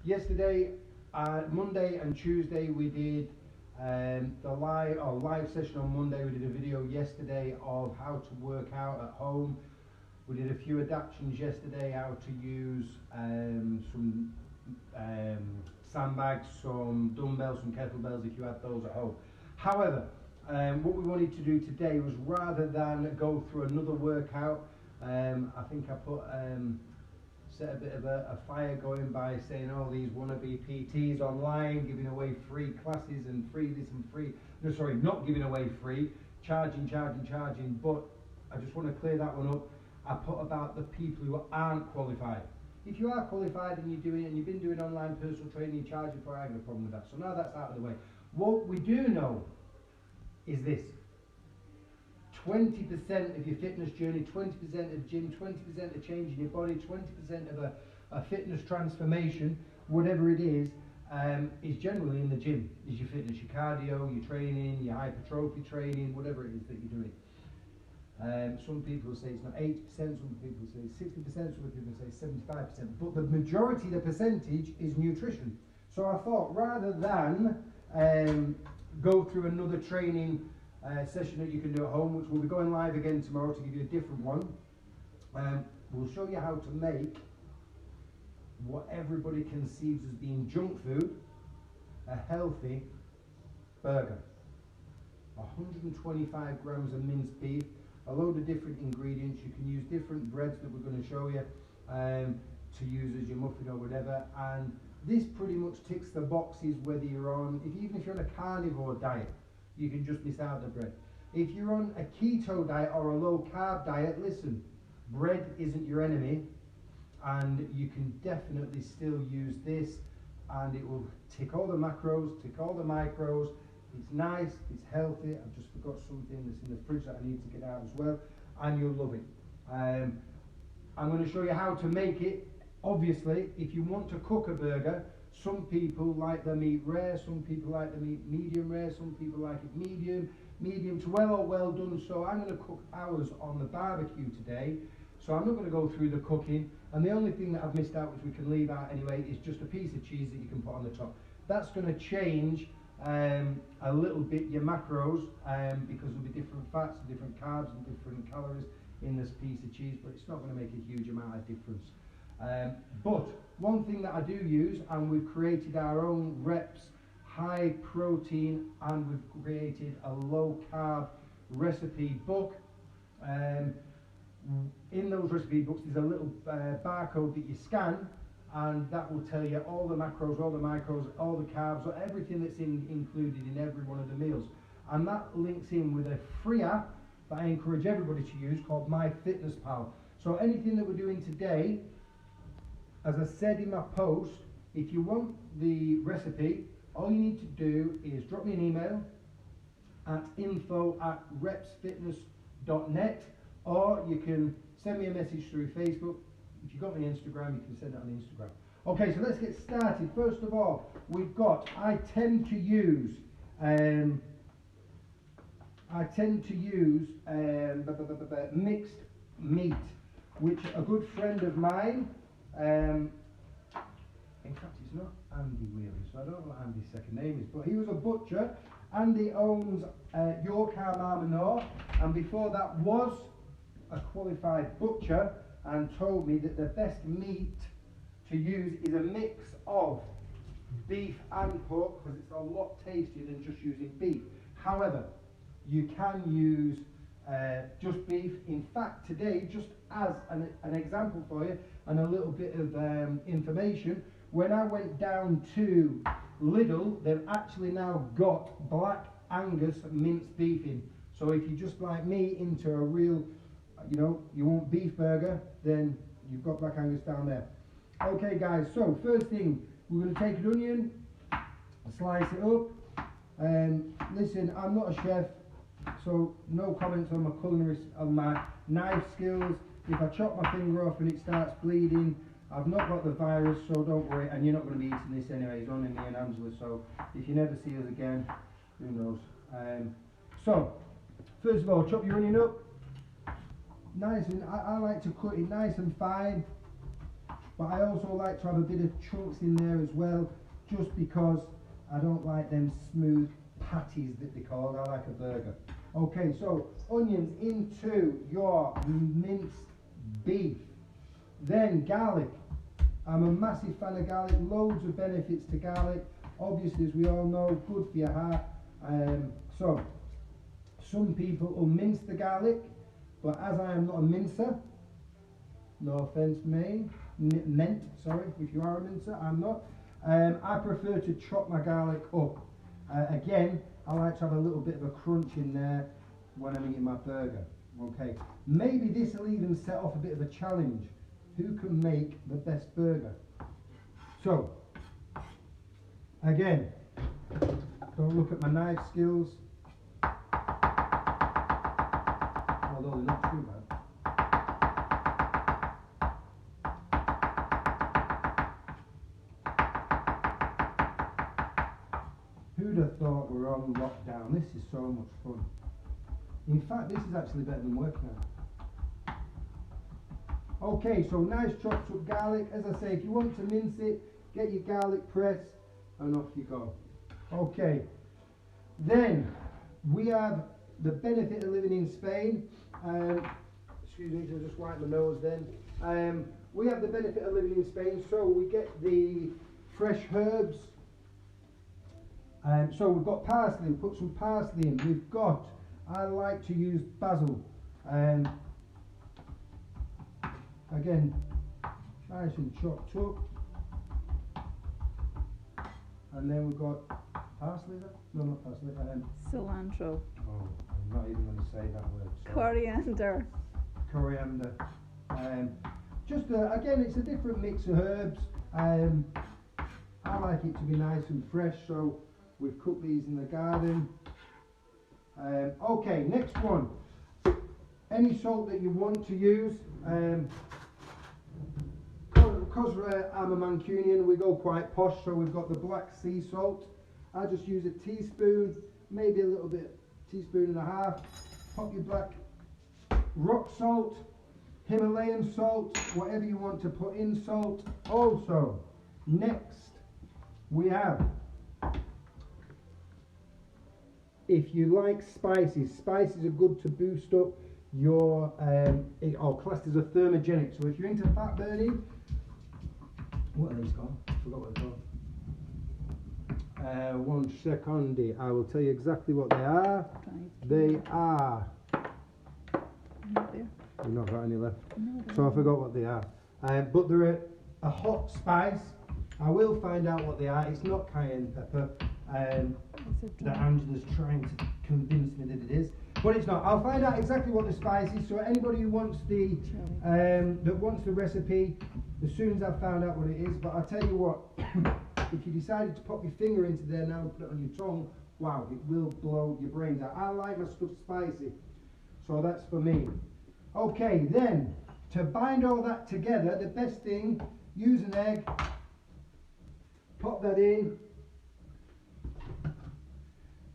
Yesterday, Monday and Tuesday, we did the live session on Monday. We did a video yesterday of how to work out at home. We did a few adaptations yesterday, how to use some sandbags, some dumbbells, some kettlebells if you had those at home. However, what we wanted to do today was, rather than go through another workout, I think I put set a bit of a fire going by saying all these wannabe PTs online giving away free classes and free this and free, no sorry, not giving away free, charging, but I just want to clear that one up. I put about the people who aren't qualified. If you are qualified and you're doing it and you've been doing online personal training, you're charging for it, I ain't got a problem with that. So now that's out of the way. What we do know is this: 20% of your fitness journey, 20% of gym, 20% of changing your body, 20% of a fitness transformation, whatever it is generally in the gym. Is your fitness, your cardio, your training, your hypertrophy training, whatever it is that you're doing. Some people say it's not 80%, some people say 60%, some people say 75%, but the majority, the percentage, is nutrition. So I thought, rather than go through another training session that you can do at home, which will be going live again tomorrow to give you a different one, we'll show you how to make what everybody conceives as being junk food a healthy burger. 125 grams of minced beef, a load of different ingredients. You can use different breads that we're going to show you to use as your muffin or whatever, and this pretty much ticks the boxes whether you're on, even if you're on a carnivore diet, you can just miss out the bread. If you're on a keto diet or a low carb diet, listen, bread isn't your enemy, and you can definitely still use this, and it will tick all the macros, tick all the micros. It's nice, it's healthy. I've just forgot something that's in the fridge that I need to get out as well, and you'll love it. I'm going to show you how to make it. Obviously, if you want to cook a burger, some people like the meat rare, some people like the meat medium rare, some people like it medium to well or well done. So I'm going to cook ours on the barbecue today. So I'm not going to go through the cooking, and the only thing that I've missed out, which we can leave out anyway, is just a piece of cheese that you can put on the top. That's going to change a little bit your macros, because there'll be different fats and different carbs and different calories in this piece of cheese, but it's not going to make a huge amount of difference. But one thing that I do use, and we've created our own reps high protein, and we've created a low carb recipe book. In those recipe books there's a little barcode that you scan, and that will tell you all the macros, all the micros, all the carbs, or everything that's included in every one of the meals. And that links in with a free app that I encourage everybody to use called MyFitnessPal. So anything that we're doing today, as I said in my post, if you want the recipe, all you need to do is drop me an email at info@repsfitness.net, or you can send me a message through Facebook. If you've got me Instagram, you can send it on Instagram. Okay, so let's get started. First of all, we've got, I tend to use mixed meat, which a good friend of mine, in fact it's not Andy Wheeler, so I don't know what Andy's second name is, but he was a butcher. Andy owns Yorkshire Marmanor, and before that was a qualified butcher, and told me that the best meat to use is a mix of beef and pork, because it's a lot tastier than just using beef. However, you can use just beef. In fact, today, just as an example for you and a little bit of information, when I went down to Lidl, they've actually now got Black Angus minced beef in. So if you're just like me into a real, you want beef burger, then you've got Black Angus down there. Okay guys, so first thing, we're going to take an onion, slice it up. Listen, I'm not a chef, so no comments on my culinary, on my knife skills. If I chop my finger off and it starts bleeding, I've not got the virus, so don't worry, and you're not going to be eating this anyway. It's only me and Angela, so if you never see us again, who knows. So, first of all, chop your onion up. Nice, and I like to cut it nice and fine. but I also like to have a bit of chunks in there as well, just because I don't like them smooth patties that they call. I like a burger. Okay, so onions into your minced beef. Then garlic. I'm a massive fan of garlic. Loads of benefits to garlic. Obviously, as we all know, good for your heart. So some people will mince the garlic, but as I am not a mincer, no offence sorry, if you are a mincer, I'm not. I prefer to chop my garlic up. Again, I like to have a little bit of a crunch in there when I'm eating my burger. Okay, maybe this will even set off a bit of a challenge. Who can make the best burger? So, again, don't look at my knife skills, although they're not too bad. Who'd have thought we're on lockdown? This is so much fun. In fact, this is actually better than working out. Okay, so nice chopped up garlic. As I say, if you want to mince it, get your garlic press and off you go. Okay, then we have the benefit of living in Spain. Excuse me, to just wipe my nose then. We have the benefit of living in Spain, so we get the fresh herbs. So we've got parsley, we put some parsley in. We've got, I like to use basil. Again, nice and chopped up. And then we've got parsley there? No, not parsley. Cilantro. Oh, I'm not even going to say that word. Coriander. Coriander. Just again, it's a different mix of herbs. I like it to be nice and fresh, so we've cooked these in the garden. Okay, next one. Any salt that you want to use. Because I'm a Mancunian, we go quite posh, so we've got the black sea salt. I just use a teaspoon, maybe a little bit, teaspoon and a half. Pop your black rock salt, Himalayan salt, whatever you want to put in salt. Also, next we have, if you like spices, spices are good to boost up your, or classed as a thermogenic. So if you're into fat burning, what are these called? I forgot what they're called. 1 second, I will tell you exactly what they are. They are. You've not got any left. No, so I forgot what they are. But they're a hot spice. I will find out what they are. It's not cayenne pepper. That Angela's trying to convince me that it is, but it's not. I'll find out exactly what the spice is. So anybody who wants the that wants the recipe, as soon as I've found out what it is. But I'll tell you what, if you decided to pop your finger into there now and put it on your tongue, wow, it will blow your brains out. I like my stuff spicy, so that's for me. Okay, then to bind all that together, the best thing, use an egg, pop that in.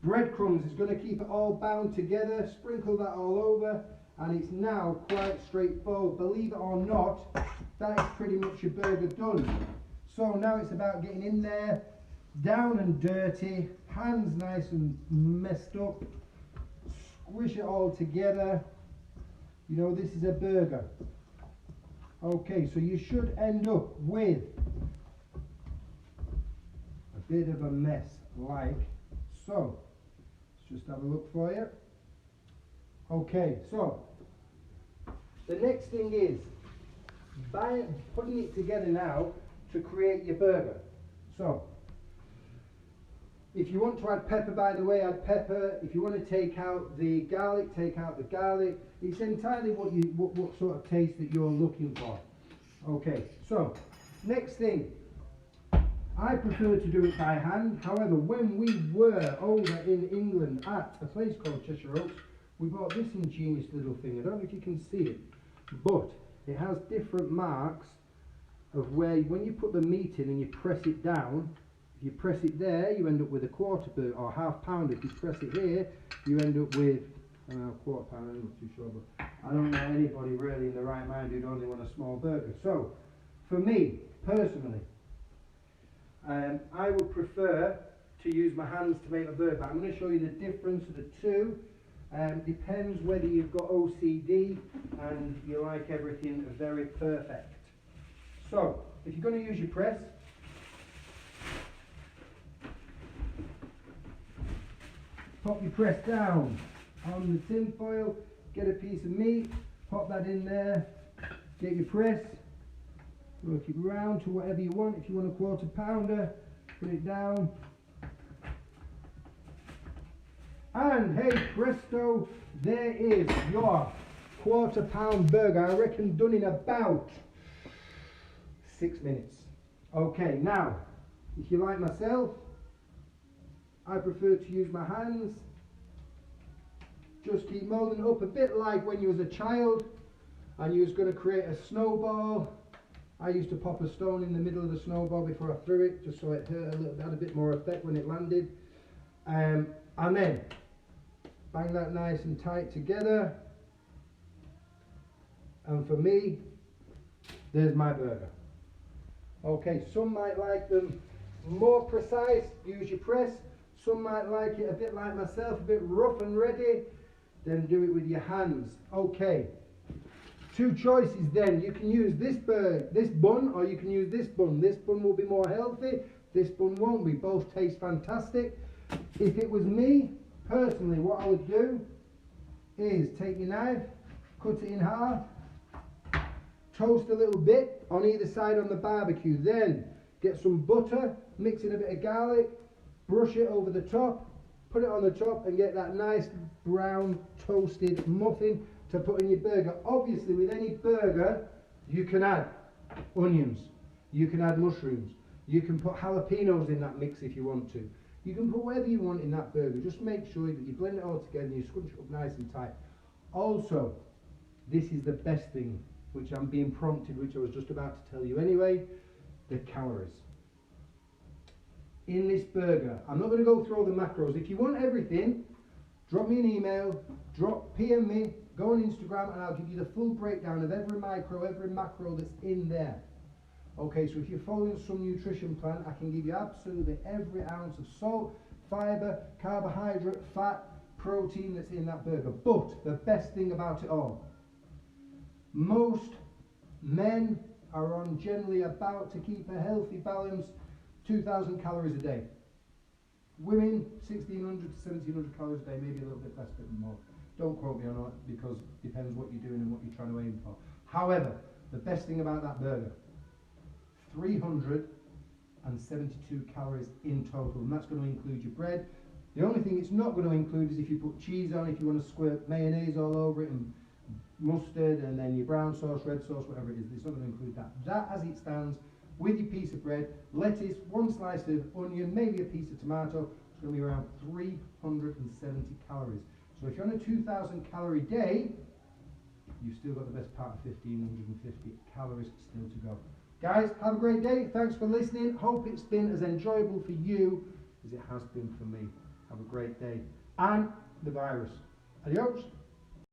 Breadcrumbs is going to keep it all bound together. Sprinkle that all over, and it's now quite straightforward. Believe it or not, that is pretty much your burger done. So now it's about getting in there, down and dirty, hands nice and messed up, squish it all together. You know, this is a burger. Okay, so you should end up with a bit of a mess like so. Just have a look for you. Okay, so the next thing is putting it together now to create your burger. So if you want to add pepper, by the way, add pepper. If you want to take out the garlic, take out the garlic. It's entirely what sort of taste that you're looking for. Okay, so next thing, I prefer to do it by hand. However, when we were over in England at a place called Cheshire Oaks, we bought this ingenious little thing. I don't know if you can see it, but it has different marks of where, when you put the meat in and you press it down, if you press it there, you end up with a quarter pound or half pound. If you press it here, you end up with quarter pound. I'm not too sure, but I don't know anybody really in the right mind who'd only want a small burger. So For me, personally, I would prefer to use my hands to make a burger. I'm going to show you the difference of the two. Depends whether you've got OCD and you like everything very perfect. So, if you're going to use your press, pop your press down on the tin foil, get a piece of meat, pop that in there, get your press, work it round to whatever you want. If you want a quarter pounder, put it down. And hey presto, there is your quarter pound burger. I reckon done in about 6 minutes. Okay, now, if you like myself, I prefer to use my hands. Just keep moulding it up a bit like when you was a child and you was going to create a snowball. I used to pop a stone in the middle of the snowball before I threw it, just so it hurt a little bit, had a bit more effect when it landed. And then bang that nice and tight together. And for me, there's my burger. Okay, some might like them more precise, use your press. Some might like it a bit like myself, a bit rough and ready, then do it with your hands. Okay, two choices then. You can use this bun, or you can use this bun. This bun will be more healthy, this bun won't be. Both taste fantastic. If it was me, personally, what I would do is take your knife, cut it in half, toast a little bit on either side on the barbecue, then get some butter, mix in a bit of garlic, brush it over the top, put it on the top and get that nice brown toasted muffin to put in your burger. Obviously with any burger you can add onions, you can add mushrooms, you can put jalapenos in that mix if you want to. You can put whatever you want in that burger. Just make sure that you blend it all together and you scrunch it up nice and tight. Also, this is the best thing, which I'm being prompted, which I was just about to tell you anyway, the calories. In this burger, I'm not going to go through all the macros. If you want everything, drop me an email, PM me, go on Instagram, and I'll give you the full breakdown of every micro, every macro that's in there. Okay, so if you're following some nutrition plan, I can give you absolutely every ounce of salt, fibre, carbohydrate, fat, protein that's in that burger. But the best thing about it all, most men are on generally about, to keep a healthy balance, 2,000 calories a day. Women, 1,600 to 1,700 calories a day, maybe a little bit less, bit more. Don't quote me on that, because it depends what you're doing and what you're trying to aim for. However, the best thing about that burger, 372 calories in total, and that's going to include your bread. The only thing it's not going to include is if you put cheese on, if you want to squirt mayonnaise all over it and mustard and then your brown sauce, red sauce, whatever it is, it's not going to include that. That as it stands, with your piece of bread, lettuce, one slice of onion, maybe a piece of tomato, it's going to be around 370 calories. So if you're on a 2,000 calorie day, you've still got the best part of 1,550 calories still to go. Guys, have a great day. Thanks for listening. Hope it's been as enjoyable for you as it has been for me. Have a great day. And the virus. Adios.